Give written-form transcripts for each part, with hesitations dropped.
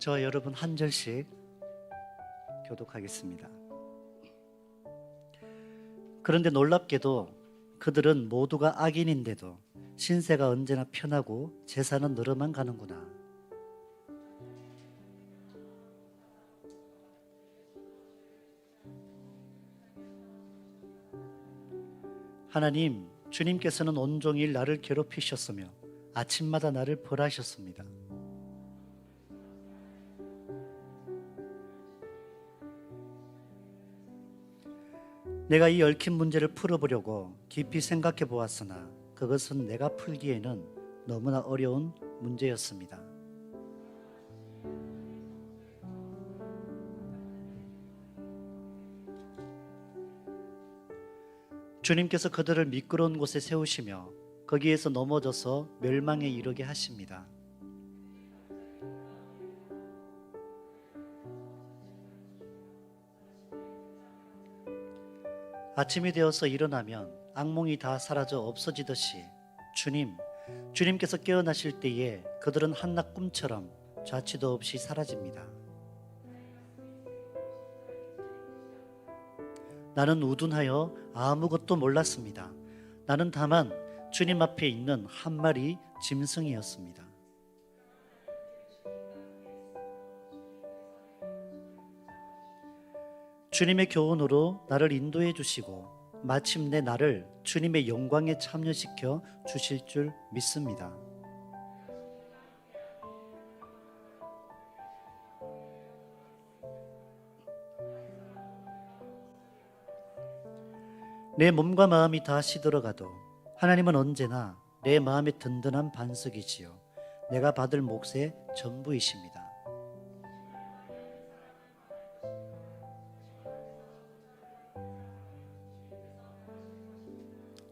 저와 여러분 한 절씩 교독하겠습니다. 그런데 놀랍게도 그들은 모두가 악인인데도 신세가 언제나 편하고 재산은 늘어만 가는구나. 하나님, 주님께서는 온종일 나를 괴롭히셨으며 아침마다 나를 벌하셨습니다. 내가 이 얽힌 문제를 풀어보려고 깊이 생각해 보았으나 그것은 내가 풀기에는 너무나 어려운 문제였습니다. 주님께서 그들을 미끄러운 곳에 세우시며 거기에서 넘어져서 멸망에 이르게 하십니다. 아침이 되어서 일어나면 악몽이 다 사라져 없어지듯이 주님께서 깨어나실 때에 그들은 한낮 꿈처럼 좌치도 없이 사라집니다. 나는 우둔하여 아무것도 몰랐습니다. 나는 다만 주님 앞에 있는 한 마리 짐승이었습니다. 주님의 교훈으로 나를 인도해 주시고 마침내 나를 주님의 영광에 참여시켜 주실 줄 믿습니다. 내 몸과 마음이 다 시들어가도 하나님은 언제나 내 마음의 든든한 반석이지요. 내가 받을 몫의 전부이십니다.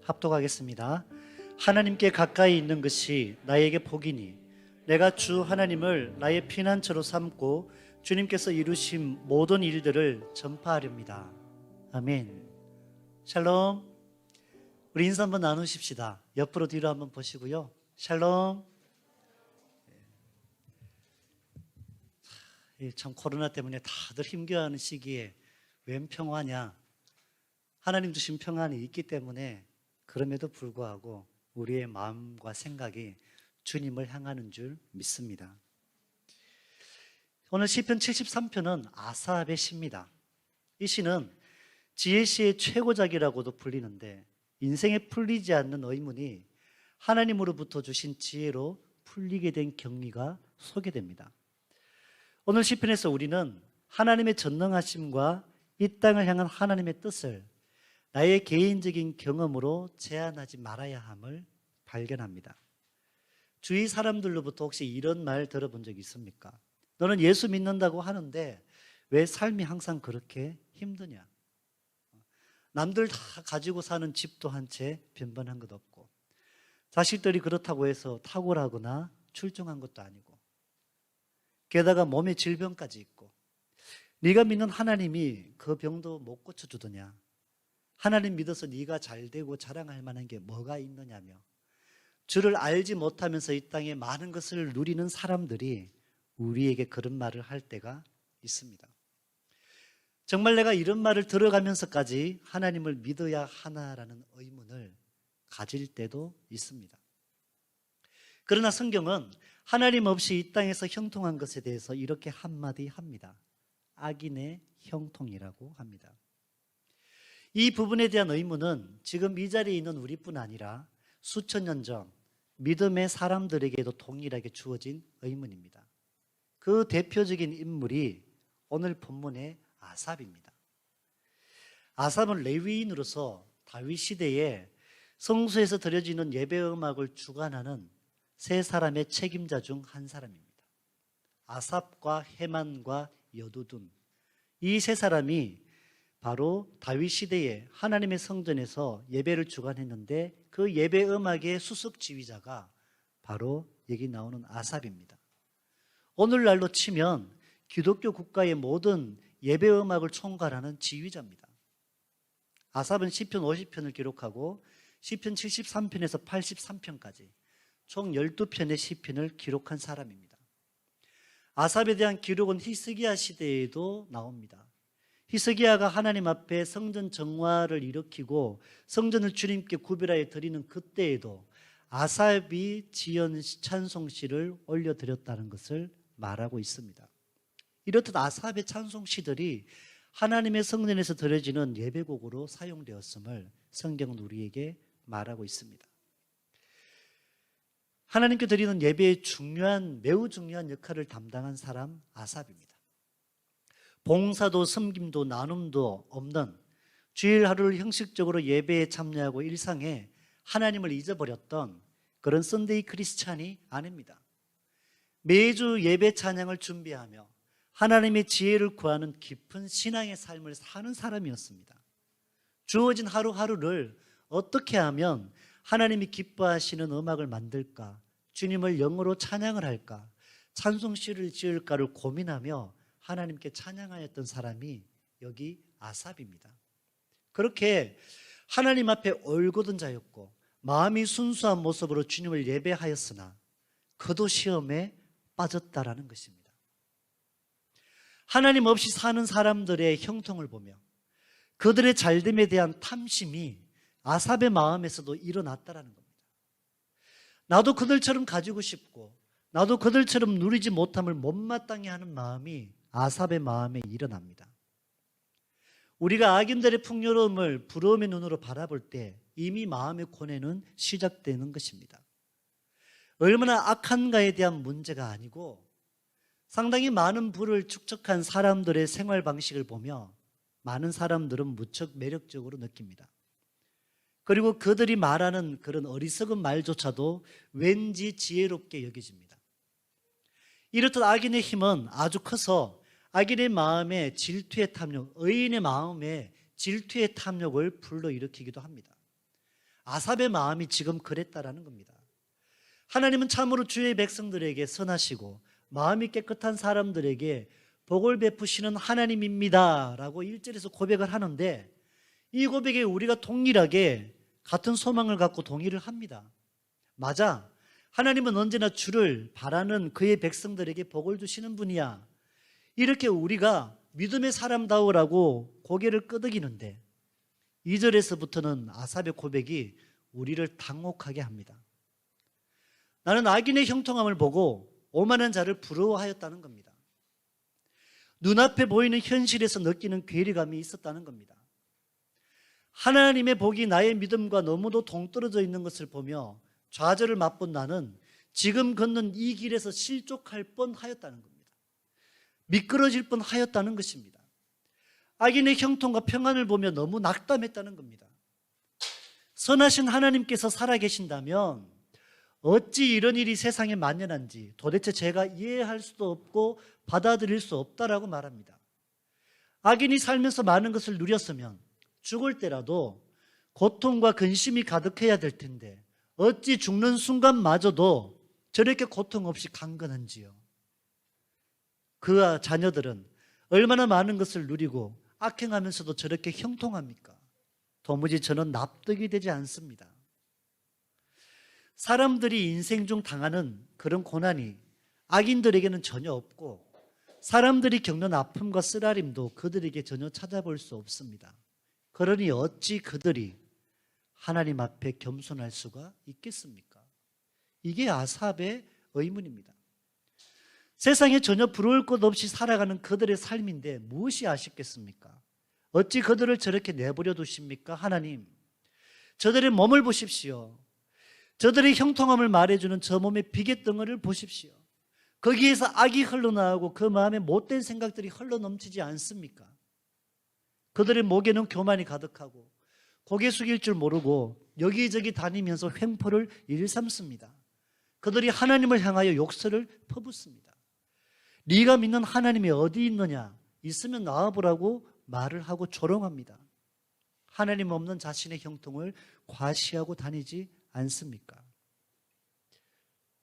합독하겠습니다. 하나님께 가까이 있는 것이 나에게 복이니 내가 주 하나님을 나의 피난처로 삼고 주님께서 이루신 모든 일들을 전파하렵니다. 아멘. 샬롬. 우리 인사 한번 나누십시다. 옆으로 뒤로 한번 보시고요. 샬롬. 참 코로나 때문에 다들 힘겨워하는 시기에 웬 평화냐. 하나님 주신 평안이 있기 때문에 그럼에도 불구하고 우리의 마음과 생각이 주님을 향하는 줄 믿습니다. 오늘 시편 73편은 아삽의 시입니다. 이 시는 지혜시의 최고작이라고도 불리는데 인생에 풀리지 않는 의문이 하나님으로부터 주신 지혜로 풀리게 된 경위가 소개됩니다. 오늘 시편에서 우리는 하나님의 전능하심과 이 땅을 향한 하나님의 뜻을 나의 개인적인 경험으로 제한하지 말아야 함을 발견합니다. 주위 사람들로부터 혹시 이런 말 들어본 적 있습니까? 너는 예수 믿는다고 하는데 왜 삶이 항상 그렇게 힘드냐? 남들 다 가지고 사는 집도 한 채 변변한 것 없고 자식들이 그렇다고 해서 탁월하거나 출중한 것도 아니고 게다가 몸에 질병까지 있고 네가 믿는 하나님이 그 병도 못 고쳐주더냐? 하나님 믿어서 네가 잘되고 자랑할 만한 게 뭐가 있느냐며 주를 알지 못하면서 이 땅에 많은 것을 누리는 사람들이 우리에게 그런 말을 할 때가 있습니다. 정말 내가 이런 말을 들어가면서까지 하나님을 믿어야 하나라는 의문을 가질 때도 있습니다. 그러나 성경은 하나님 없이 이 땅에서 형통한 것에 대해서 이렇게 한마디 합니다. 악인의 형통이라고 합니다. 이 부분에 대한 의문은 지금 이 자리에 있는 우리뿐 아니라 수천 년 전 믿음의 사람들에게도 동일하게 주어진 의문입니다. 그 대표적인 인물이 오늘 본문의 아삽입니다. 아삽은 레위인으로서 다윗 시대에 성소에서 드려지는 예배 음악을 주관하는 세 사람의 책임자 중 한 사람입니다. 아삽과 헤만과 여두둔, 이 세 사람이 바로 다윗 시대에 하나님의 성전에서 예배를 주관했는데 그 예배 음악의 수석 지휘자가 바로 여기 나오는 아삽입니다. 오늘날로 치면 기독교 국가의 모든 예배 음악을 총괄하는 지휘자입니다. 아삽은 시편 50편을 기록하고 시편 73편에서 83편까지 총 12편의 시편을 기록한 사람입니다. 아삽에 대한 기록은 히스기야 시대에도 나옵니다. 히스기야가 하나님 앞에 성전 정화를 일으키고 성전을 주님께 구별하여 드리는 그때에도 아삽이 지은 찬송시를 올려드렸다는 것을 말하고 있습니다. 이렇듯 아삽의 찬송시들이 하나님의 성전에서 드려지는 예배곡으로 사용되었음을 성경은 우리에게 말하고 있습니다. 하나님께 드리는 예배의 매우 중요한 역할을 담당한 사람 아삽입니다. 봉사도 섬김도 나눔도 없는 주일 하루를 형식적으로 예배에 참여하고 일상에 하나님을 잊어버렸던 그런 썬데이 크리스찬이 아닙니다. 매주 예배 찬양을 준비하며 하나님의 지혜를 구하는 깊은 신앙의 삶을 사는 사람이었습니다. 주어진 하루하루를 어떻게 하면 하나님이 기뻐하시는 음악을 만들까, 주님을 영어로 찬양을 할까, 찬송시를 지을까를 고민하며 하나님께 찬양하였던 사람이 여기 아삽입니다. 그렇게 하나님 앞에 올곧은 자였고 마음이 순수한 모습으로 주님을 예배하였으나 그도 시험에 빠졌다라는 것입니다. 하나님 없이 사는 사람들의 형통을 보며 그들의 잘됨에 대한 탐심이 아삽의 마음에서도 일어났다라는 겁니다. 나도 그들처럼 가지고 싶고 나도 그들처럼 누리지 못함을 못마땅해 하는 마음이 아삽의 마음에 일어납니다. 우리가 악인들의 풍요로움을 부러움의 눈으로 바라볼 때 이미 마음의 고뇌는 시작되는 것입니다. 얼마나 악한가에 대한 문제가 아니고 상당히 많은 부를 축적한 사람들의 생활 방식을 보며 많은 사람들은 무척 매력적으로 느낍니다. 그리고 그들이 말하는 그런 어리석은 말조차도 왠지 지혜롭게 여겨집니다. 이렇듯 악인의 힘은 아주 커서 악인의 마음에 질투의 탐욕, 의인의 마음에 질투의 탐욕을 불러일으키기도 합니다. 아삽의 마음이 지금 그랬다라는 겁니다. 하나님은 참으로 주의 백성들에게 선하시고 마음이 깨끗한 사람들에게 복을 베푸시는 하나님입니다 라고 1절에서 고백을 하는데 이 고백에 우리가 동일하게 같은 소망을 갖고 동의를 합니다. 맞아, 하나님은 언제나 주를 바라는 그의 백성들에게 복을 주시는 분이야. 이렇게 우리가 믿음의 사람다우라고 고개를 끄덕이는데 2절에서부터는 아삽의 고백이 우리를 당혹하게 합니다. 나는 악인의 형통함을 보고 오만한 자를 부러워하였다는 겁니다. 눈앞에 보이는 현실에서 느끼는 괴리감이 있었다는 겁니다. 하나님의 복이 나의 믿음과 너무도 동떨어져 있는 것을 보며 좌절을 맛본 나는 지금 걷는 이 길에서 실족할 뻔하였다는 겁니다. 미끄러질 뻔하였다는 것입니다. 악인의 형통과 평안을 보며 너무 낙담했다는 겁니다. 선하신 하나님께서 살아계신다면 어찌 이런 일이 세상에 만연한지 도대체 제가 이해할 수도 없고 받아들일 수 없다라고 말합니다. 악인이 살면서 많은 것을 누렸으면 죽을 때라도 고통과 근심이 가득해야 될 텐데 어찌 죽는 순간마저도 저렇게 고통 없이 강건한지요. 그와 자녀들은 얼마나 많은 것을 누리고 악행하면서도 저렇게 형통합니까? 도무지 저는 납득이 되지 않습니다. 사람들이 인생 중 당하는 그런 고난이 악인들에게는 전혀 없고 사람들이 겪는 아픔과 쓰라림도 그들에게 전혀 찾아볼 수 없습니다. 그러니 어찌 그들이 하나님 앞에 겸손할 수가 있겠습니까? 이게 아삽의 의문입니다. 세상에 전혀 부러울 것 없이 살아가는 그들의 삶인데 무엇이 아쉽겠습니까? 어찌 그들을 저렇게 내버려 두십니까? 하나님, 저들의 몸을 보십시오. 저들의 형통함을 말해주는 저 몸의 비계덩어리를 보십시오. 거기에서 악이 흘러나오고 그 마음에 못된 생각들이 흘러넘치지 않습니까? 그들의 목에는 교만이 가득하고 고개 숙일 줄 모르고 여기저기 다니면서 횡포를 일삼습니다. 그들이 하나님을 향하여 욕설을 퍼붓습니다. 네가 믿는 하나님이 어디 있느냐? 있으면 나와보라고 말을 하고 조롱합니다. 하나님 없는 자신의 형통을 과시하고 다니지 않습니까?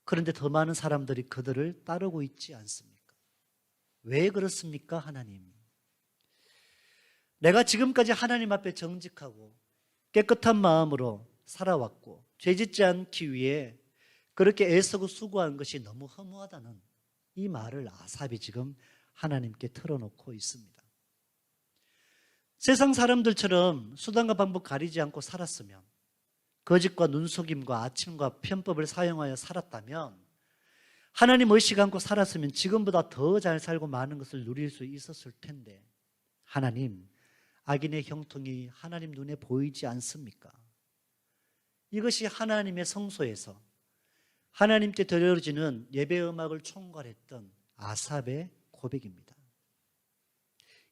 그런데 더 많은 사람들이 그들을 따르고 있지 않습니까? 왜 그렇습니까, 하나님? 내가 지금까지 하나님 앞에 정직하고 깨끗한 마음으로 살아왔고 죄짓지 않기 위해 그렇게 애쓰고 수고한 것이 너무 허무하다는 이 말을 아삽이 지금 하나님께 털어놓고 있습니다. 세상 사람들처럼 수단과 방법 가리지 않고 살았으면, 거짓과 눈속임과 아침과 편법을 사용하여 살았다면, 하나님 의식 않고 살았으면 지금보다 더 잘 살고 많은 것을 누릴 수 있었을 텐데, 하나님, 악인의 형통이 하나님 눈에 보이지 않습니까? 이것이 하나님의 성소에서 하나님께 드려지는 예배 음악을 총괄했던 아삽의 고백입니다.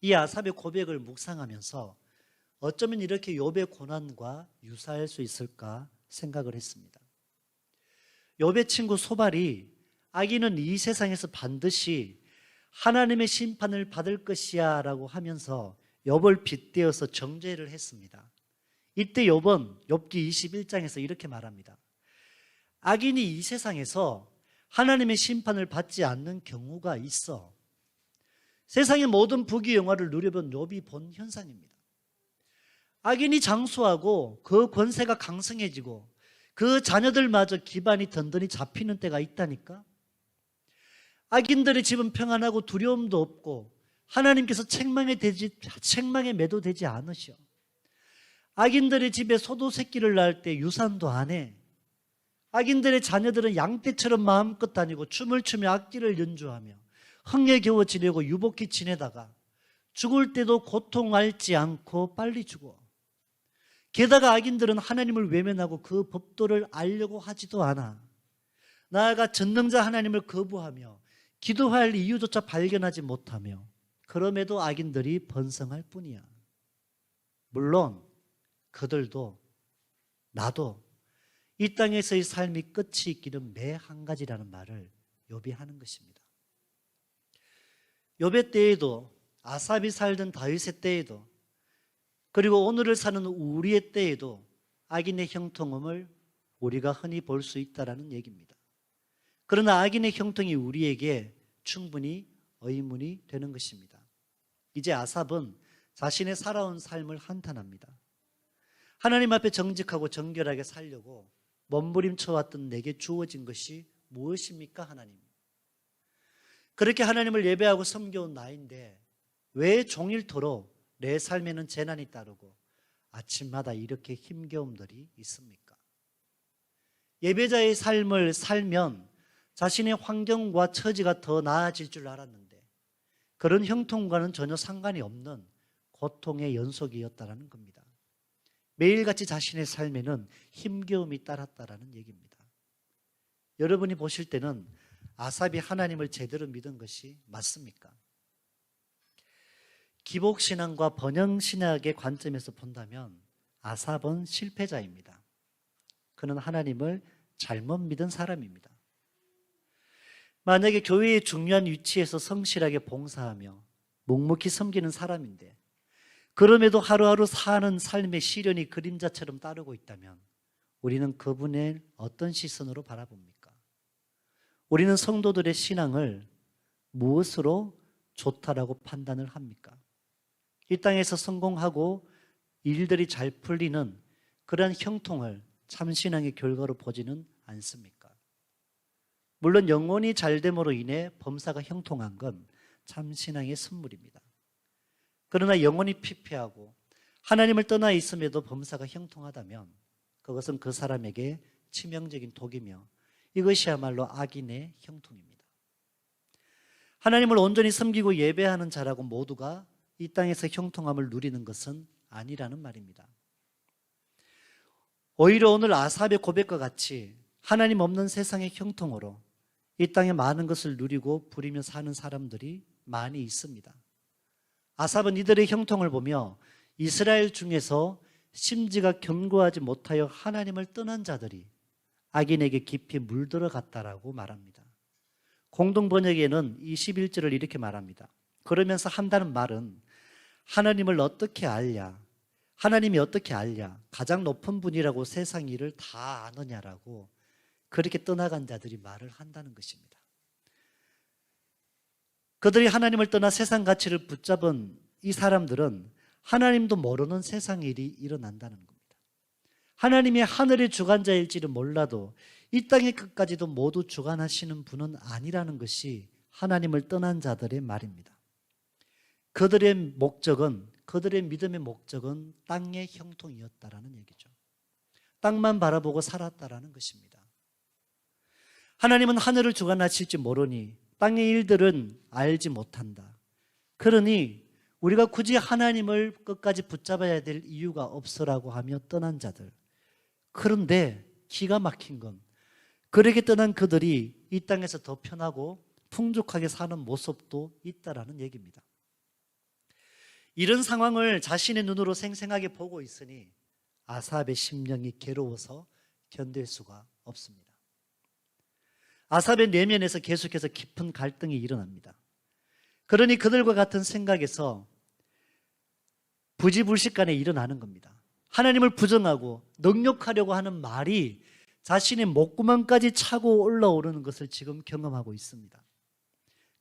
이 아삽의 고백을 묵상하면서 어쩌면 이렇게 욥의 고난과 유사할 수 있을까 생각을 했습니다. 욥의 친구 소발이 악인은 이 세상에서 반드시 하나님의 심판을 받을 것이야 라고 하면서 욥을 빗대어서 정죄를 했습니다. 이때 욥은 욥기 21장에서 이렇게 말합니다. 악인이 이 세상에서 하나님의 심판을 받지 않는 경우가 있어. 세상의 모든 부귀 영화를 누려본 욥이 본 현상입니다. 악인이 장수하고 그 권세가 강성해지고 그 자녀들마저 기반이 든든히 잡히는 때가 있다니까. 악인들의 집은 평안하고 두려움도 없고 하나님께서 책망에 매도되지 않으셔. 악인들의 집에 소도 새끼를 낳을 때 유산도 안 해. 악인들의 자녀들은 양떼처럼 마음껏 다니고 춤을 추며 악기를 연주하며 흥에 겨워 지내고 유복히 지내다가 죽을 때도 고통 앓지 않고 빨리 죽어. 게다가 악인들은 하나님을 외면하고 그 법도를 알려고 하지도 않아. 나아가 전능자 하나님을 거부하며 기도할 이유조차 발견하지 못하며 그럼에도 악인들이 번성할 뿐이야. 물론 그들도 나도 이 땅에서의 삶이 끝이 있기는 매 한 가지라는 말을 욥이 하는 것입니다. 욥의 때에도, 아삽이 살던 다윗의 때에도, 그리고 오늘을 사는 우리의 때에도 악인의 형통음을 우리가 흔히 볼 수 있다는 얘기입니다. 그러나 악인의 형통이 우리에게 충분히 의문이 되는 것입니다. 이제 아삽은 자신의 살아온 삶을 한탄합니다. 하나님 앞에 정직하고 정결하게 살려고 몸부림쳐왔던 내게 주어진 것이 무엇입니까, 하나님? 그렇게 하나님을 예배하고 섬겨온 나인데 왜 종일토록 내 삶에는 재난이 따르고 아침마다 이렇게 힘겨움들이 있습니까? 예배자의 삶을 살면 자신의 환경과 처지가 더 나아질 줄 알았는데 그런 형통과는 전혀 상관이 없는 고통의 연속이었다는 겁니다. 매일같이 자신의 삶에는 힘겨움이 따랐다는 얘기입니다. 여러분이 보실 때는 아삽이 하나님을 제대로 믿은 것이 맞습니까? 기복신앙과 번영신학의 관점에서 본다면 아삽은 실패자입니다. 그는 하나님을 잘못 믿은 사람입니다. 만약에 교회의 중요한 위치에서 성실하게 봉사하며 묵묵히 섬기는 사람인데 그럼에도 하루하루 사는 삶의 시련이 그림자처럼 따르고 있다면 우리는 그분을 어떤 시선으로 바라봅니까? 우리는 성도들의 신앙을 무엇으로 좋다라고 판단을 합니까? 이 땅에서 성공하고 일들이 잘 풀리는 그러한 형통을 참신앙의 결과로 보지는 않습니까? 물론 영혼이 잘됨으로 인해 범사가 형통한 건 참신앙의 선물입니다. 그러나 영혼이 피폐하고 하나님을 떠나 있음에도 범사가 형통하다면 그것은 그 사람에게 치명적인 독이며 이것이야말로 악인의 형통입니다. 하나님을 온전히 섬기고 예배하는 자라고 모두가 이 땅에서 형통함을 누리는 것은 아니라는 말입니다. 오히려 오늘 아삽의 고백과 같이 하나님 없는 세상의 형통으로 이 땅에 많은 것을 누리고 부리며 사는 사람들이 많이 있습니다. 아삽은 이들의 형통을 보며 이스라엘 중에서 심지가 견고하지 못하여 하나님을 떠난 자들이 악인에게 깊이 물들어갔다라고 말합니다. 공동 번역에는 21절을 이렇게 말합니다. 그러면서 한다는 말은 하나님을 어떻게 알랴? 하나님이 어떻게 알랴? 가장 높은 분이라고 세상 일을 다 아느냐라고 그렇게 떠나간 자들이 말을 한다는 것입니다. 그들이 하나님을 떠나 세상 가치를 붙잡은 이 사람들은 하나님도 모르는 세상 일이 일어난다는 겁니다. 하나님이 하늘의 주관자일지는 몰라도 이 땅의 끝까지도 모두 주관하시는 분은 아니라는 것이 하나님을 떠난 자들의 말입니다. 그들의 믿음의 목적은 땅의 형통이었다라는 얘기죠. 땅만 바라보고 살았다라는 것입니다. 하나님은 하늘을 주관하실지 모르니 땅의 일들은 알지 못한다. 그러니 우리가 굳이 하나님을 끝까지 붙잡아야 될 이유가 없으라고 하며 떠난 자들. 그런데 기가 막힌 건 그렇게 떠난 그들이 이 땅에서 더 편하고 풍족하게 사는 모습도 있다라는 얘기입니다. 이런 상황을 자신의 눈으로 생생하게 보고 있으니 아삽의 심령이 괴로워서 견딜 수가 없습니다. 아삽의 내면에서 계속해서 깊은 갈등이 일어납니다. 그러니 그들과 같은 생각에서 부지불식간에 일어나는 겁니다. 하나님을 부정하고 능욕하려고 하는 말이 자신의 목구멍까지 차고 올라오르는 것을 지금 경험하고 있습니다.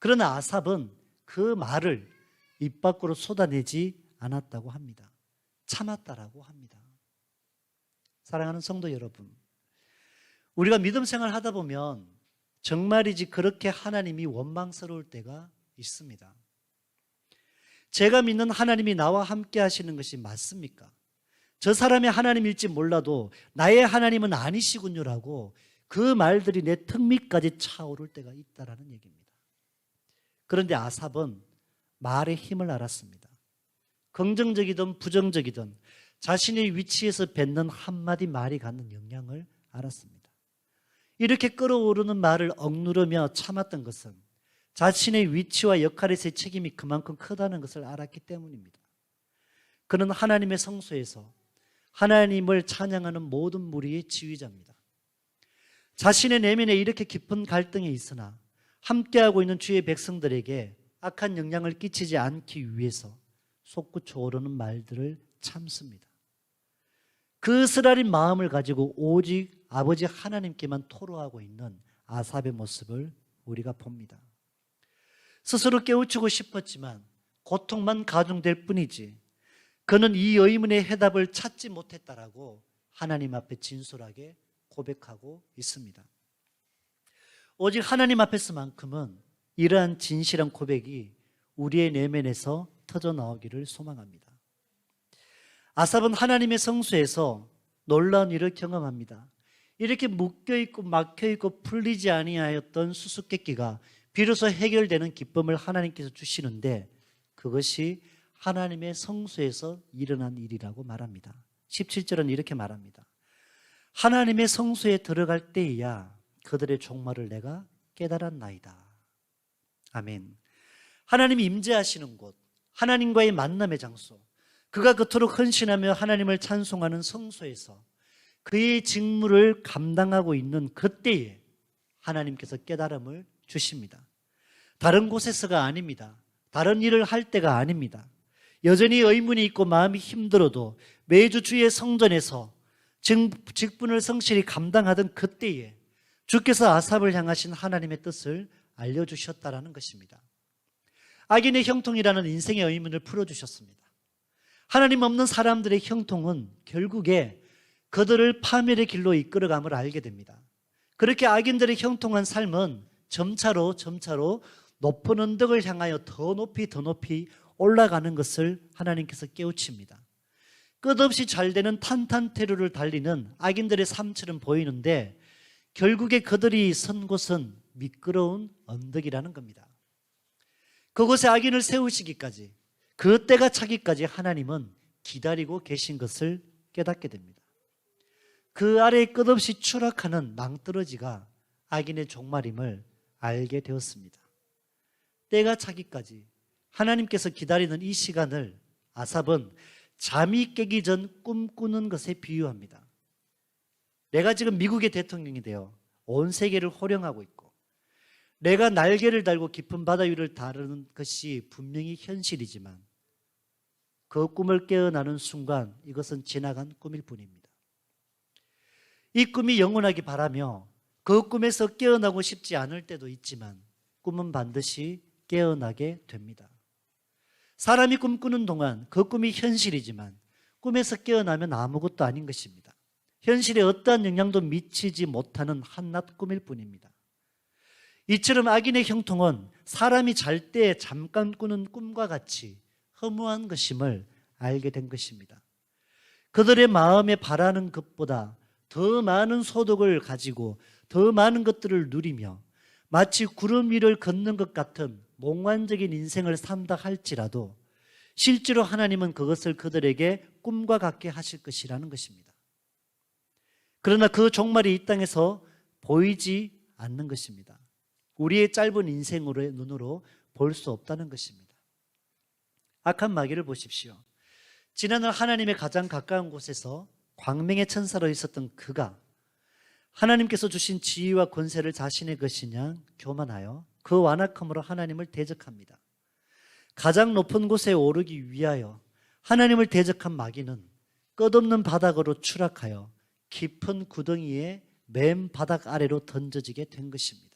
그러나 아삽은 그 말을 입 밖으로 쏟아내지 않았다고 합니다. 참았다라고 합니다. 사랑하는 성도 여러분, 우리가 믿음 생활 하다 보면 정말이지 그렇게 하나님이 원망스러울 때가 있습니다. 제가 믿는 하나님이 나와 함께 하시는 것이 맞습니까? 저 사람이 하나님일지 몰라도 나의 하나님은 아니시군요라고 그 말들이 내 턱 밑까지 차오를 때가 있다라는 얘기입니다. 그런데 아삽은 말의 힘을 알았습니다. 긍정적이든 부정적이든 자신의 위치에서 뱉는 한마디 말이 갖는 영향을 알았습니다. 이렇게 끓어오르는 말을 억누르며 참았던 것은 자신의 위치와 역할에서의 책임이 그만큼 크다는 것을 알았기 때문입니다. 그는 하나님의 성소에서 하나님을 찬양하는 모든 무리의 지휘자입니다. 자신의 내면에 이렇게 깊은 갈등이 있으나 함께하고 있는 주의 백성들에게 악한 영향을 끼치지 않기 위해서 솟구쳐 오르는 말들을 참습니다. 그 쓰라린 마음을 가지고 오직 아버지 하나님께만 토로하고 있는 아삽의 모습을 우리가 봅니다. 스스로 깨우치고 싶었지만 고통만 가중될 뿐이지 그는 이 의문의 해답을 찾지 못했다라고 하나님 앞에 진솔하게 고백하고 있습니다. 오직 하나님 앞에서만큼은 이러한 진실한 고백이 우리의 내면에서 터져 나오기를 소망합니다. 아삽은 하나님의 성소에서 놀라운 일을 경험합니다. 이렇게 묶여있고 막혀있고 풀리지 아니하였던 수수께끼가 비로소 해결되는 기쁨을 하나님께서 주시는데 그것이 하나님의 성소에서 일어난 일이라고 말합니다. 17절은 이렇게 말합니다. 하나님의 성소에 들어갈 때에야 그들의 종말을 내가 깨달았나이다. 아멘. 하나님이 임재하시는 곳, 하나님과의 만남의 장소, 그가 그토록 헌신하며 하나님을 찬송하는 성소에서 그의 직무를 감당하고 있는 그때에 하나님께서 깨달음을 주십니다. 다른 곳에서가 아닙니다. 다른 일을 할 때가 아닙니다. 여전히 의문이 있고 마음이 힘들어도 매주 주의 성전에서 직분을 성실히 감당하던 그때에 주께서 아삽을 향하신 하나님의 뜻을 알려주셨다라는 것입니다. 악인의 형통이라는 인생의 의문을 풀어주셨습니다. 하나님 없는 사람들의 형통은 결국에 그들을 파멸의 길로 이끌어감을 알게 됩니다. 그렇게 악인들의 형통한 삶은 점차로 높은 언덕을 향하여 더 높이 올라가는 것을 하나님께서 깨우칩니다. 끝없이 잘 되는 탄탄테루를 달리는 악인들의 삶처럼 보이는데 결국에 그들이 선 곳은 미끄러운 언덕이라는 겁니다. 그곳에 악인을 세우시기까지 그 때가 차기까지 하나님은 기다리고 계신 것을 깨닫게 됩니다. 그 아래에 끝없이 추락하는 낭떠러지가 악인의 종말임을 알게 되었습니다. 때가 차기까지 하나님께서 기다리는 이 시간을 아삽은 잠이 깨기 전 꿈꾸는 것에 비유합니다. 내가 지금 미국의 대통령이 되어 온 세계를 호령하고 있고 내가 날개를 달고 깊은 바다 위를 다루는 것이 분명히 현실이지만 그 꿈을 깨어나는 순간 이것은 지나간 꿈일 뿐입니다. 이 꿈이 영원하기 바라며 그 꿈에서 깨어나고 싶지 않을 때도 있지만 꿈은 반드시 깨어나게 됩니다. 사람이 꿈꾸는 동안 그 꿈이 현실이지만 꿈에서 깨어나면 아무것도 아닌 것입니다. 현실에 어떠한 영향도 미치지 못하는 한낱 꿈일 뿐입니다. 이처럼 악인의 형통은 사람이 잘 때 잠깐 꾸는 꿈과 같이 허무한 것임을 알게 된 것입니다. 그들의 마음에 바라는 것보다 더 많은 소득을 가지고 더 많은 것들을 누리며 마치 구름 위를 걷는 것 같은 몽환적인 인생을 산다 할지라도 실제로 하나님은 그것을 그들에게 꿈과 같게 하실 것이라는 것입니다. 그러나 그 종말이 이 땅에서 보이지 않는 것입니다. 우리의 짧은 인생으로의 눈으로 볼 수 없다는 것입니다. 악한 마귀를 보십시오. 지난날 하나님의 가장 가까운 곳에서 광명의 천사로 있었던 그가 하나님께서 주신 지위와 권세를 자신의 것이냐 교만하여 그 완악함으로 하나님을 대적합니다. 가장 높은 곳에 오르기 위하여 하나님을 대적한 마귀는 끝없는 바닥으로 추락하여 깊은 구덩이의 맨 바닥 아래로 던져지게 된 것입니다.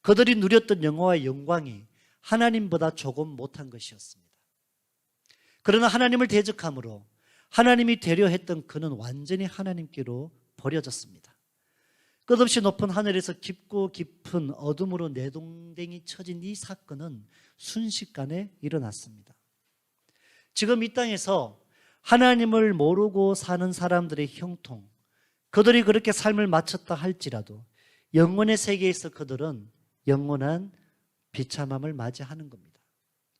그들이 누렸던 영화와 영광이 하나님보다 조금 못한 것이었습니다. 그러나 하나님을 대적함으로 하나님이 되려 했던 그는 완전히 하나님께로 버려졌습니다. 끝없이 높은 하늘에서 깊고 깊은 어둠으로 내동댕이 쳐진 이 사건은 순식간에 일어났습니다. 지금 이 땅에서 하나님을 모르고 사는 사람들의 형통, 그들이 그렇게 삶을 마쳤다 할지라도 영혼의 세계에서 그들은 영원한 비참함을 맞이하는 겁니다.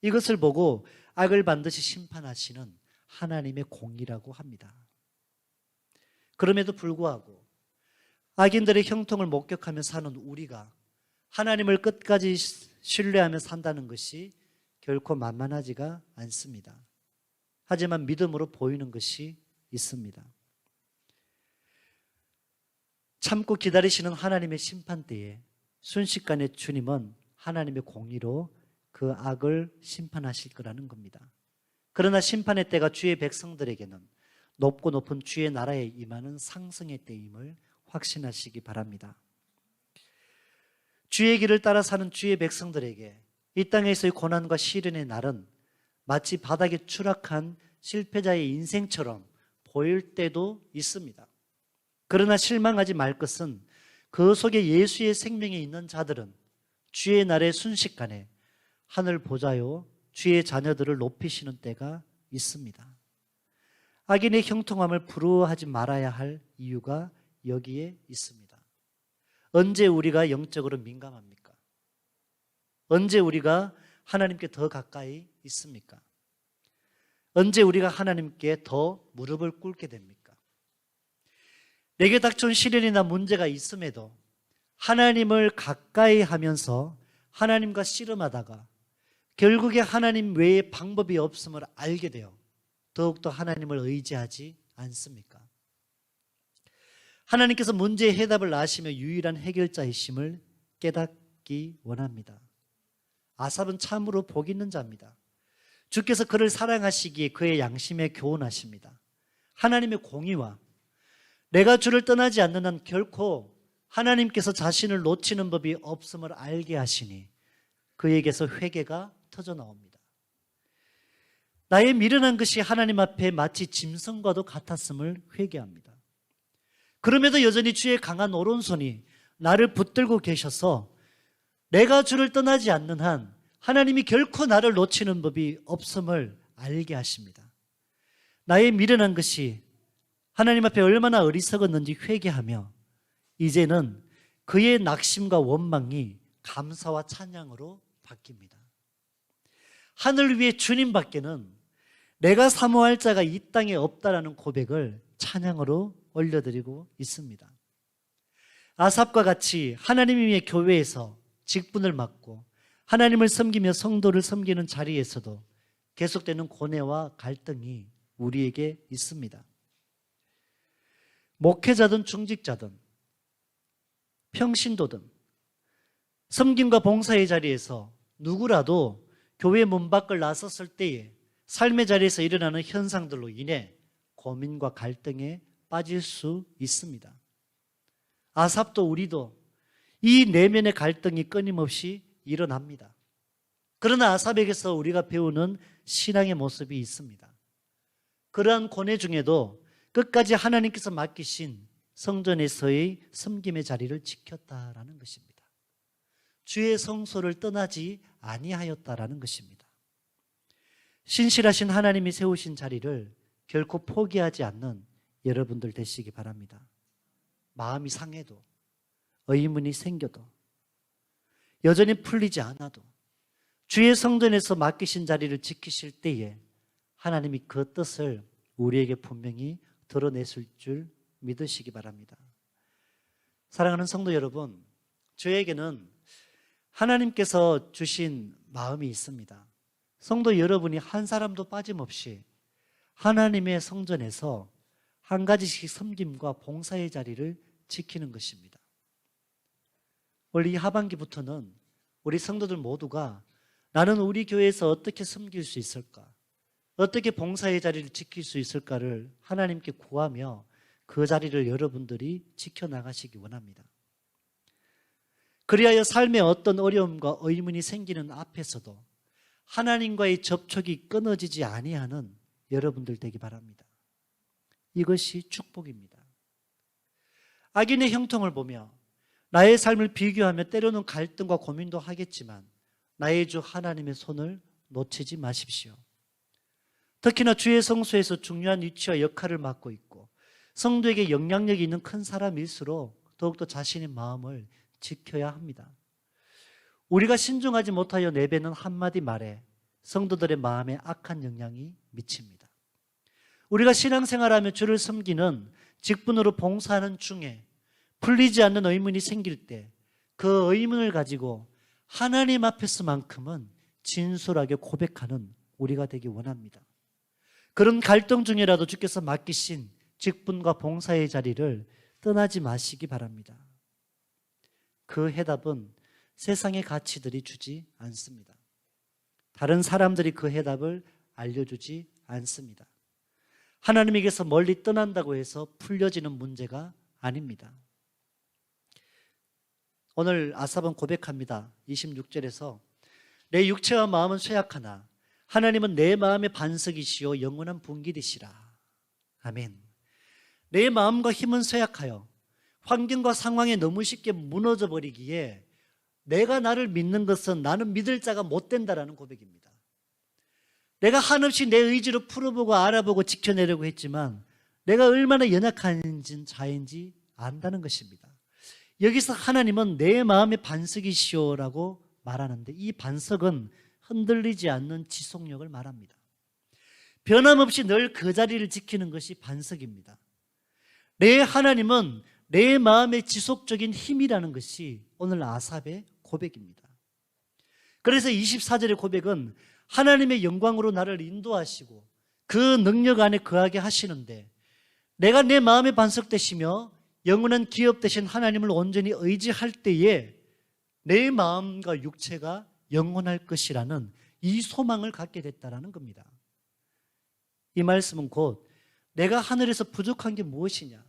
이것을 보고 악을 반드시 심판하시는 하나님의 공의라고 합니다. 그럼에도 불구하고 악인들의 형통을 목격하며 사는 우리가 하나님을 끝까지 신뢰하며 산다는 것이 결코 만만하지가 않습니다. 하지만 믿음으로 보이는 것이 있습니다. 참고 기다리시는 하나님의 심판대에 순식간에 주님은 하나님의 공의로 그 악을 심판하실 거라는 겁니다. 그러나 심판의 때가 주의 백성들에게는 높고 높은 주의 나라에 임하는 상승의 때임을 확신하시기 바랍니다. 주의 길을 따라 사는 주의 백성들에게 이 땅에서의 고난과 시련의 날은 마치 바닥에 추락한 실패자의 인생처럼 보일 때도 있습니다. 그러나 실망하지 말 것은 그 속에 예수의 생명이 있는 자들은 주의 날의 순식간에 하늘 보좌요 주의 자녀들을 높이시는 때가 있습니다. 악인의 형통함을 부러워하지 말아야 할 이유가 여기에 있습니다. 언제 우리가 영적으로 민감합니까? 언제 우리가 하나님께 더 가까이 있습니까? 언제 우리가 하나님께 더 무릎을 꿇게 됩니까? 내게 닥쳐온 시련이나 문제가 있음에도 하나님을 가까이 하면서 하나님과 씨름하다가 결국에 하나님 외에 방법이 없음을 알게 되어 더욱더 하나님을 의지하지 않습니까? 하나님께서 문제의 해답을 아시며 유일한 해결자이심을 깨닫기 원합니다. 아삽은 참으로 복 있는 자입니다. 주께서 그를 사랑하시기에 그의 양심에 교훈하십니다. 하나님의 공의와 내가 주를 떠나지 않는 한 결코 하나님께서 자신을 놓치는 법이 없음을 알게 하시니 그에게서 회개가 터져 나옵니다. 나의 미련한 것이 하나님 앞에 마치 짐승과도 같았음을 회개합니다. 그럼에도 여전히 주의 강한 오른손이 나를 붙들고 계셔서 내가 주를 떠나지 않는 한 하나님이 결코 나를 놓치는 법이 없음을 알게 하십니다. 나의 미련한 것이 하나님 앞에 얼마나 어리석었는지 회개하며 이제는 그의 낙심과 원망이 감사와 찬양으로 바뀝니다. 하늘 위에 주님밖에는 내가 사모할 자가 이 땅에 없다라는 고백을 찬양으로 올려드리고 있습니다. 아삽과 같이 하나님의 교회에서 직분을 맡고 하나님을 섬기며 성도를 섬기는 자리에서도 계속되는 고뇌와 갈등이 우리에게 있습니다. 목회자든 중직자든 평신도든 섬김과 봉사의 자리에서 누구라도 교회 문 밖을 나섰을 때에 삶의 자리에서 일어나는 현상들로 인해 고민과 갈등에 빠질 수 있습니다. 아삽도 우리도 이 내면의 갈등이 끊임없이 일어납니다. 그러나 아삽에게서 우리가 배우는 신앙의 모습이 있습니다. 그러한 고뇌 중에도 끝까지 하나님께서 맡기신 성전에서의 섬김의 자리를 지켰다라는 것입니다. 주의 성소를 떠나지 아니하였다라는 것입니다. 신실하신 하나님이 세우신 자리를 결코 포기하지 않는 여러분들 되시기 바랍니다. 마음이 상해도, 의문이 생겨도, 여전히 풀리지 않아도 주의 성전에서 맡기신 자리를 지키실 때에 하나님이 그 뜻을 우리에게 분명히 드러내실 줄 믿으시기 바랍니다. 사랑하는 성도 여러분, 저에게는 하나님께서 주신 마음이 있습니다. 성도 여러분이 한 사람도 빠짐없이 하나님의 성전에서 한 가지씩 섬김과 봉사의 자리를 지키는 것입니다. 원래 이 하반기부터는 우리 성도들 모두가 나는 우리 교회에서 어떻게 섬길 수 있을까? 어떻게 봉사의 자리를 지킬 수 있을까를 하나님께 구하며 그 자리를 여러분들이 지켜나가시기 원합니다. 그리하여 삶에 어떤 어려움과 의문이 생기는 앞에서도 하나님과의 접촉이 끊어지지 아니하는 여러분들 되기 바랍니다. 이것이 축복입니다. 악인의 형통을 보며 나의 삶을 비교하며 때로는 갈등과 고민도 하겠지만 나의 주 하나님의 손을 놓치지 마십시오. 특히나 주의 성소에서 중요한 위치와 역할을 맡고 있고 성도에게 영향력이 있는 큰 사람일수록 더욱더 자신의 마음을 지켜야 합니다. 우리가 신중하지 못하여 내뱉는 한마디 말에 성도들의 마음에 악한 영향이 미칩니다. 우리가 신앙생활하며 주를 섬기는 직분으로 봉사하는 중에 풀리지 않는 의문이 생길 때 그 의문을 가지고 하나님 앞에서만큼은 진솔하게 고백하는 우리가 되기 원합니다. 그런 갈등 중이라도 주께서 맡기신 직분과 봉사의 자리를 떠나지 마시기 바랍니다. 그 해답은 세상의 가치들이 주지 않습니다. 다른 사람들이 그 해답을 알려주지 않습니다. 하나님에게서 멀리 떠난다고 해서 풀려지는 문제가 아닙니다. 오늘 아삽은 고백합니다. 26절에서 내 육체와 마음은 쇠약하나 하나님은 내 마음의 반석이시요 영원한 분기되시라. 아멘. 내 마음과 힘은 쇠약하여 환경과 상황에 너무 쉽게 무너져 버리기에 내가 나를 믿는 것은 나는 믿을 자가 못 된다라는 고백입니다. 내가 한없이 내 의지로 풀어보고 알아보고 지켜내려고 했지만 내가 얼마나 연약한 자인지 안다는 것입니다. 여기서 하나님은 내 마음의 반석이시오라고 말하는데 이 반석은 흔들리지 않는 지속력을 말합니다. 변함없이 늘 그 자리를 지키는 것이 반석입니다. 내 하나님은 내 마음의 지속적인 힘이라는 것이 오늘 아삽의 고백입니다. 그래서 24절의 고백은 하나님의 영광으로 나를 인도하시고 그 능력 안에 거하게 하시는데 내가 내 마음의 반석 되시며 영원한 기업 되신 하나님을 온전히 의지할 때에 내 마음과 육체가 영원할 것이라는 이 소망을 갖게 됐다는 겁니다. 이 말씀은 곧 내가 하늘에서 부족한 게 무엇이냐,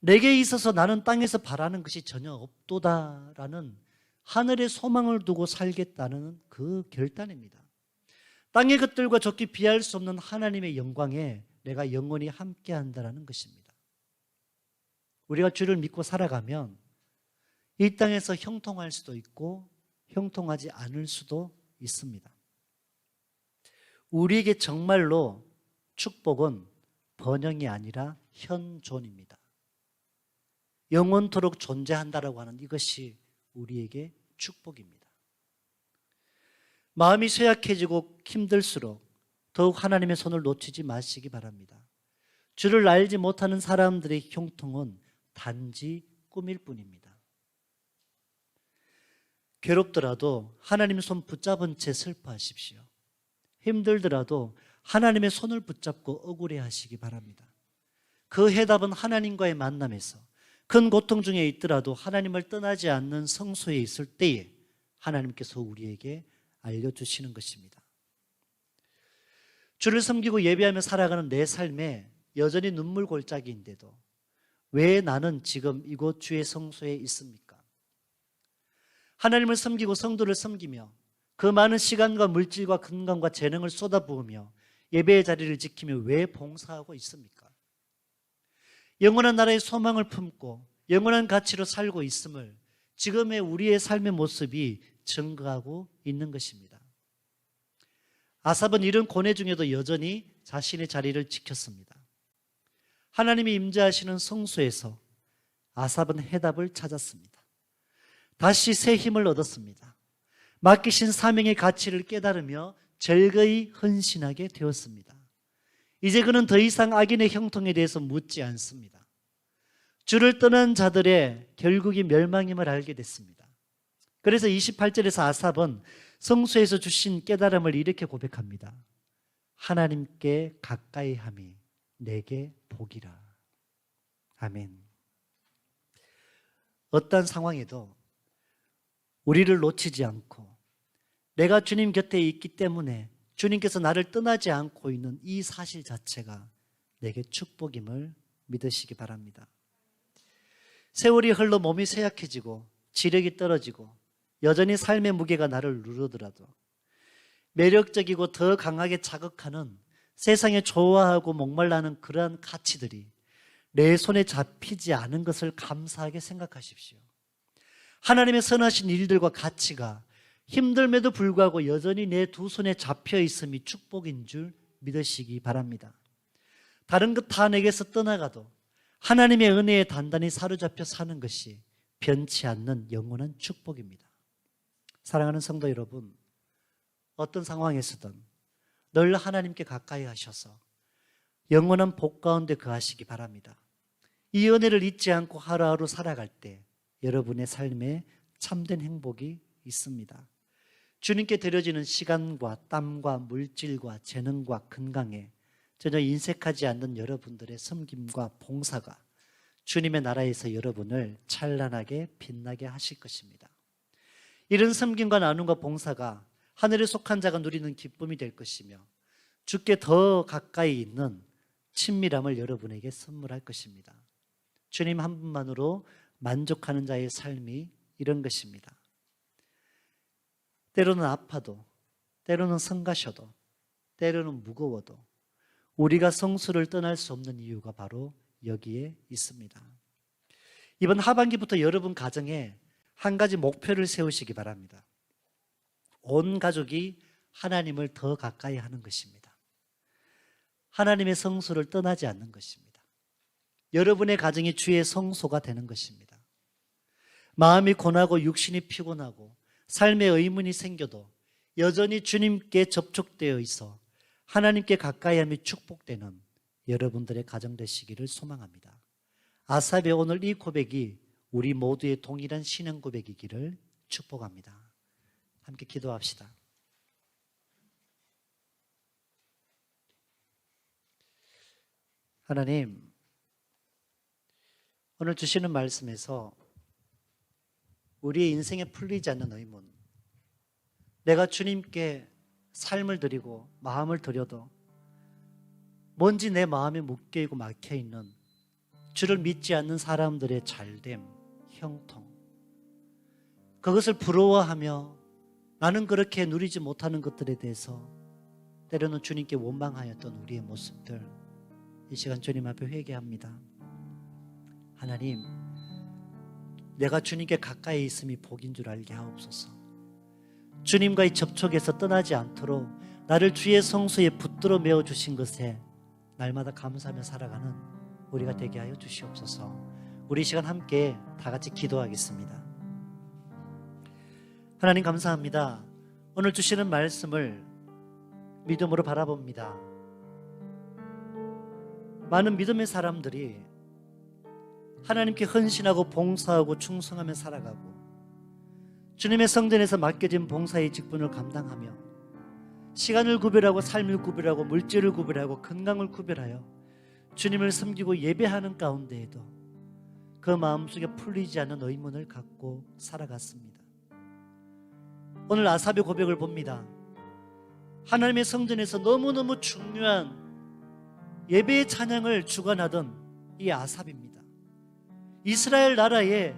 내게 있어서 나는 땅에서 바라는 것이 전혀 없도다라는 하늘의 소망을 두고 살겠다는 그 결단입니다. 땅의 것들과 좋게 비할 수 없는 하나님의 영광에 내가 영원히 함께한다는 것입니다. 우리가 주를 믿고 살아가면 이 땅에서 형통할 수도 있고 형통하지 않을 수도 있습니다. 우리에게 정말로 축복은 번영이 아니라 현존입니다. 영원토록 존재한다라고 하는 이것이 우리에게 축복입니다. 마음이 쇠약해지고 힘들수록 더욱 하나님의 손을 놓치지 마시기 바랍니다. 주를 알지 못하는 사람들의 형통은 단지 꿈일 뿐입니다. 괴롭더라도 하나님의 손 붙잡은 채 슬퍼하십시오. 힘들더라도 하나님의 손을 붙잡고 억울해하시기 바랍니다. 그 해답은 하나님과의 만남에서 큰 고통 중에 있더라도 하나님을 떠나지 않는 성소에 있을 때에 하나님께서 우리에게 알려주시는 것입니다. 주를 섬기고 예배하며 살아가는 내 삶에 여전히 눈물 골짜기인데도 왜 나는 지금 이곳 주의 성소에 있습니까? 하나님을 섬기고 성도를 섬기며 그 많은 시간과 물질과 건강과 재능을 쏟아부으며 예배의 자리를 지키며 왜 봉사하고 있습니까? 영원한 나라의 소망을 품고 영원한 가치로 살고 있음을 지금의 우리의 삶의 모습이 증거하고 있는 것입니다. 아삽은 이런 고뇌 중에도 여전히 자신의 자리를 지켰습니다. 하나님이 임재하시는 성소에서 아삽은 해답을 찾았습니다. 다시 새 힘을 얻었습니다. 맡기신 사명의 가치를 깨달으며 절거히 헌신하게 되었습니다. 이제 그는 더 이상 악인의 형통에 대해서 묻지 않습니다. 주를 떠난 자들의 결국이 멸망임을 알게 됐습니다. 그래서 28절에서 아삽은 성소에서 주신 깨달음을 이렇게 고백합니다. 하나님께 가까이 함이 내게 복이라. 아멘. 어떤 상황에도 우리를 놓치지 않고 내가 주님 곁에 있기 때문에 주님께서 나를 떠나지 않고 있는 이 사실 자체가 내게 축복임을 믿으시기 바랍니다. 세월이 흘러 몸이 쇠약해지고 지력이 떨어지고 여전히 삶의 무게가 나를 누르더라도 매력적이고 더 강하게 자극하는 세상에 좋아하고 목말라하는 그러한 가치들이 내 손에 잡히지 않은 것을 감사하게 생각하십시오. 하나님의 선하신 일들과 가치가 힘듦에도 불구하고 여전히 내 두 손에 잡혀 있음이 축복인 줄 믿으시기 바랍니다. 다른 것 다 내게서 떠나가도 하나님의 은혜에 단단히 사로잡혀 사는 것이 변치 않는 영원한 축복입니다. 사랑하는 성도 여러분, 어떤 상황에서든 늘 하나님께 가까이 하셔서 영원한 복 가운데 거하시기 바랍니다. 이 은혜를 잊지 않고 하루하루 살아갈 때 여러분의 삶에 참된 행복이 있습니다. 주님께 드려지는 시간과 땀과 물질과 재능과 건강에 전혀 인색하지 않는 여러분들의 섬김과 봉사가 주님의 나라에서 여러분을 찬란하게 빛나게 하실 것입니다. 이런 섬김과 나눔과 봉사가 하늘에 속한 자가 누리는 기쁨이 될 것이며 주께 더 가까이 있는 친밀함을 여러분에게 선물할 것입니다. 주님 한 분만으로 만족하는 자의 삶이 이런 것입니다. 때로는 아파도, 때로는 성가셔도, 때로는 무거워도 우리가 성수를 떠날 수 없는 이유가 바로 여기에 있습니다. 이번 하반기부터 여러분 가정에 한 가지 목표를 세우시기 바랍니다. 온 가족이 하나님을 더 가까이 하는 것입니다. 하나님의 성수를 떠나지 않는 것입니다. 여러분의 가정이 주의 성소가 되는 것입니다. 마음이 고나고 육신이 피곤하고 삶에 의문이 생겨도 여전히 주님께 접촉되어 있어 하나님께 가까이함이 축복되는 여러분들의 가정 되시기를 소망합니다. 아삽의 오늘 이 고백이 우리 모두의 동일한 신앙 고백이기를 축복합니다. 함께 기도합시다. 하나님, 오늘 주시는 말씀에서 우리의 인생에 풀리지 않는 의문, 내가 주님께 삶을 드리고 마음을 드려도 뭔지 내 마음에 묶여있고 막혀있는 주를 믿지 않는 사람들의 잘됨, 형통, 그것을 부러워하며 나는 그렇게 누리지 못하는 것들에 대해서 때로는 주님께 원망하였던 우리의 모습들, 이 시간 주님 앞에 회개합니다. 하나님, 내가 주님께 가까이 있음이 복인 줄 알게 하옵소서. 주님과의 접촉에서 떠나지 않도록 나를 주의 성소에 붙들어 메어 주신 것에 날마다 감사하며 살아가는 우리가 되게 하여 주시옵소서. 우리 이 시간 함께 다 같이 기도하겠습니다. 하나님 감사합니다. 오늘 주시는 말씀을 믿음으로 바라봅니다. 많은 믿음의 사람들이 하나님께 헌신하고 봉사하고 충성하며 살아가고 주님의 성전에서 맡겨진 봉사의 직분을 감당하며 시간을 구별하고 삶을 구별하고 물질을 구별하고 건강을 구별하여 주님을 섬기고 예배하는 가운데에도 그 마음속에 풀리지 않는 의문을 갖고 살아갔습니다. 오늘 아삽의 고백을 봅니다. 하나님의 성전에서 너무너무 중요한 예배의 찬양을 주관하던 이 아삽입니다. 이스라엘 나라의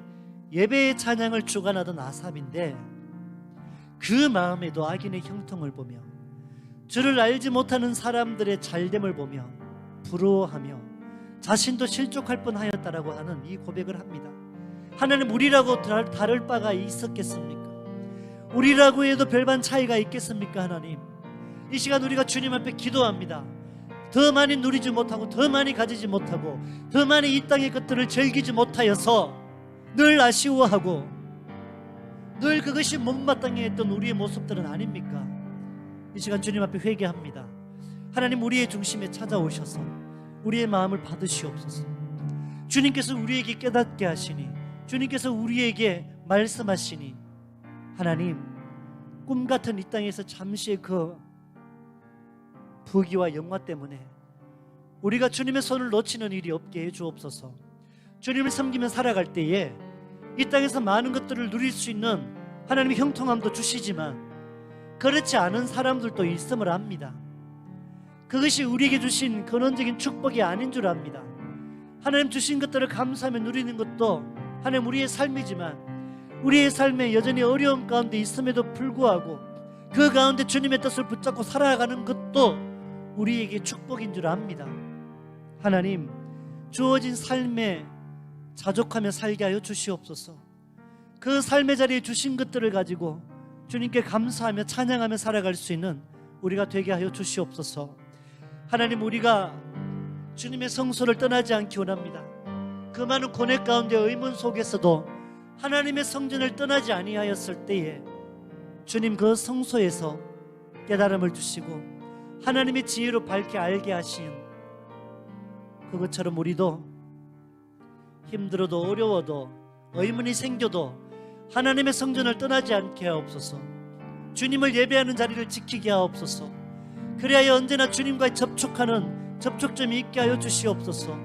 예배의 찬양을 주관하던 아삽인데 그 마음에도 악인의 형통을 보며 주를 알지 못하는 사람들의 잘됨을 보며 부러워하며 자신도 실족할 뻔하였다라고 하는 이 고백을 합니다. 하나님, 우리라고 다를 바가 있었겠습니까? 우리라고 해도 별반 차이가 있겠습니까? 하나님, 이 시간 우리가 주님 앞에 기도합니다. 더 많이 누리지 못하고, 더 많이 가지지 못하고, 더 많이 이 땅의 것들을 즐기지 못하여서 늘 아쉬워하고 늘 그것이 못마땅해 했던 우리의 모습들은 아닙니까? 이 시간 주님 앞에 회개합니다. 하나님, 우리의 중심에 찾아오셔서 우리의 마음을 받으시옵소서. 주님께서 우리에게 깨닫게 하시니, 주님께서 우리에게 말씀하시니, 하나님, 꿈같은 이 땅에서 잠시의 그 부귀와 영화 때문에 우리가 주님의 손을 놓치는 일이 없게 해 주옵소서. 주님을 섬기며 살아갈 때에 이 땅에서 많은 것들을 누릴 수 있는 하나님의 형통함도 주시지만 그렇지 않은 사람들도 있음을 압니다. 그것이 우리에게 주신 근원적인 축복이 아닌 줄 압니다. 하나님 주신 것들을 감사하며 누리는 것도 하나님 우리의 삶이지만, 우리의 삶에 여전히 어려움 가운데 있음에도 불구하고 그 가운데 주님의 뜻을 붙잡고 살아가는 것도 우리에게 축복인 줄 압니다. 하나님, 주어진 삶에 자족하며 살게 하여 주시옵소서. 그 삶의 자리에 주신 것들을 가지고 주님께 감사하며 찬양하며 살아갈 수 있는 우리가 되게 하여 주시옵소서. 하나님, 우리가 주님의 성소를 떠나지 않기 원합니다. 그 많은 고뇌 가운데 의문 속에서도 하나님의 성전을 떠나지 아니하였을 때에 주님 그 성소에서 깨달음을 주시고 하나님의 지혜로 밝게 알게 하신 그것처럼 우리도 힘들어도 어려워도 의문이 생겨도 하나님의 성전을 떠나지 않게 하옵소서. 주님을 예배하는 자리를 지키게 하옵소서. 그래야 언제나 주님과의 접촉하는 접촉점이 있게 하여 주시옵소서.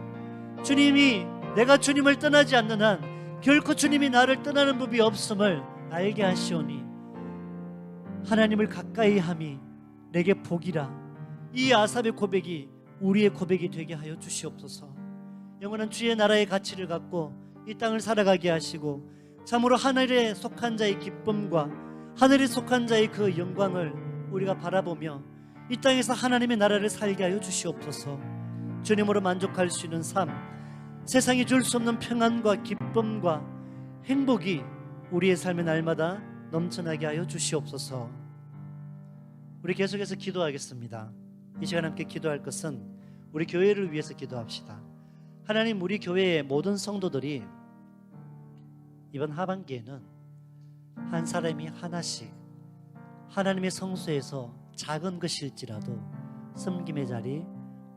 주님이, 내가 주님을 떠나지 않는 한 결코 주님이 나를 떠나는 법이 없음을 알게 하시오니 하나님을 가까이 함이 내게 복이라. 이 아삽의 고백이 우리의 고백이 되게 하여 주시옵소서. 영원한 주의 나라의 가치를 갖고 이 땅을 살아가게 하시고 참으로 하늘에 속한 자의 기쁨과 하늘에 속한 자의 그 영광을 우리가 바라보며 이 땅에서 하나님의 나라를 살게 하여 주시옵소서. 주님으로 만족할 수 있는 삶, 세상이 줄 수 없는 평안과 기쁨과 행복이 우리의 삶의 날마다 넘쳐나게 하여 주시옵소서. 우리 계속해서 기도하겠습니다. 이 시간 함께 기도할 것은 우리 교회를 위해서 기도합시다. 하나님, 우리 교회의 모든 성도들이 이번 하반기에는 한 사람이 하나씩 하나님의 성소에서 작은 것일지라도 섬김의 자리,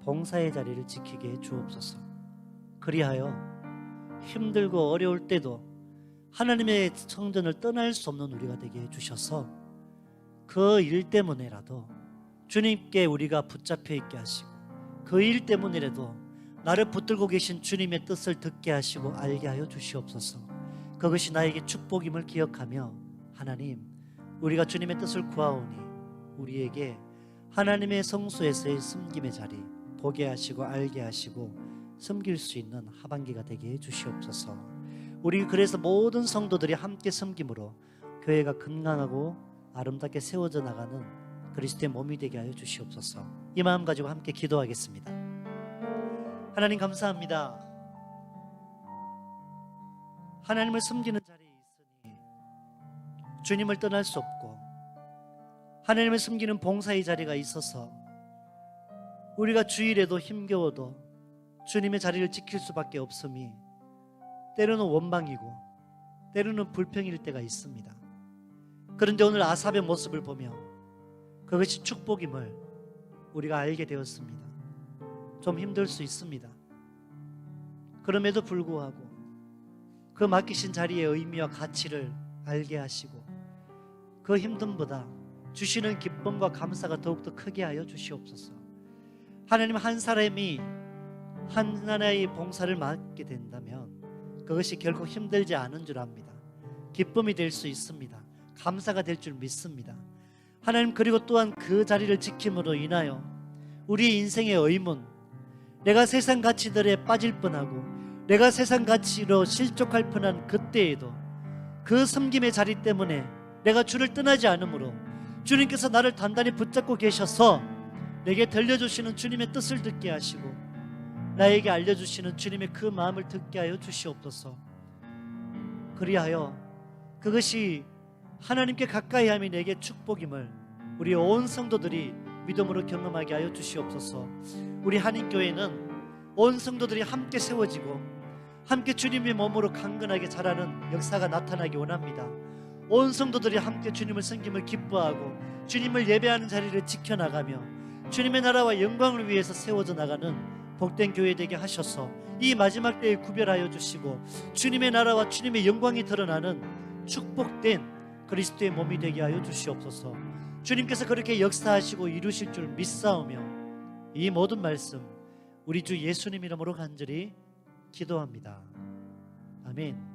봉사의 자리를 지키게 해 주옵소서. 그리하여 힘들고 어려울 때도 하나님의 성전을 떠날 수 없는 우리가 되게 해 주셔서 그 일 때문에라도 주님께 우리가 붙잡혀 있게 하시고 그 일 때문이라도 나를 붙들고 계신 주님의 뜻을 듣게 하시고 알게 하여 주시옵소서. 그것이 나에게 축복임을 기억하며 하나님, 우리가 주님의 뜻을 구하오니 우리에게 하나님의 성소에서의 섬김의 자리 보게 하시고 알게 하시고 섬길 수 있는 하반기가 되게 해 주시옵소서. 우리 그래서 모든 성도들이 함께 섬김으로 교회가 건강하고 아름답게 세워져 나가는 그리스도의 몸이 되게 하여 주시옵소서. 이 마음 가지고 함께 기도하겠습니다. 하나님, 감사합니다. 하나님을 섬기는 자리에 있으니 주님을 떠날 수 없고 하나님을 섬기는 봉사의 자리가 있어서 우리가 주일에도 힘겨워도 주님의 자리를 지킬 수밖에 없음이 때로는 원망이고 때로는 불평일 때가 있습니다. 그런데 오늘 아삽의 모습을 보며 그것이 축복임을 우리가 알게 되었습니다. 좀 힘들 수 있습니다. 그럼에도 불구하고 그 맡기신 자리의 의미와 가치를 알게 하시고 그 힘듦보다 주시는 기쁨과 감사가 더욱더 크게 하여 주시옵소서. 하나님, 한 사람이 하나의 봉사를 맡게 된다면 그것이 결코 힘들지 않은 줄 압니다. 기쁨이 될 수 있습니다. 감사가 될 줄 믿습니다. 하나님, 그리고 또한 그 자리를 지킴으로 인하여 우리의 인생의 의문, 내가 세상 가치들에 빠질 뻔하고 내가 세상 가치로 실족할 뻔한 그때에도 그 섬김의 자리 때문에 내가 주를 떠나지 않으므로 주님께서 나를 단단히 붙잡고 계셔서 내게 들려주시는 주님의 뜻을 듣게 하시고 나에게 알려주시는 주님의 그 마음을 듣게 하여 주시옵소서. 그리하여 그것이 하나님께 가까이 함이 내게 축복임을 우리 온 성도들이 믿음으로 경험하게 하여 주시옵소서. 우리 한인교회는 온 성도들이 함께 세워지고 함께 주님의 몸으로 강건하게 자라는 역사가 나타나기 원합니다. 온 성도들이 함께 주님을 섬김을 기뻐하고 주님을 예배하는 자리를 지켜나가며 주님의 나라와 영광을 위해서 세워져 나가는 복된 교회 되게 하셔서 이 마지막 때에 구별하여 주시고 주님의 나라와 주님의 영광이 드러나는 축복된 그리스도의 몸이 되게 하여 주시옵소서. 주님께서 그렇게 역사하시고 이루실 줄 믿사오며 이 모든 말씀 우리 주 예수님 이름으로 간절히 기도합니다. 아멘.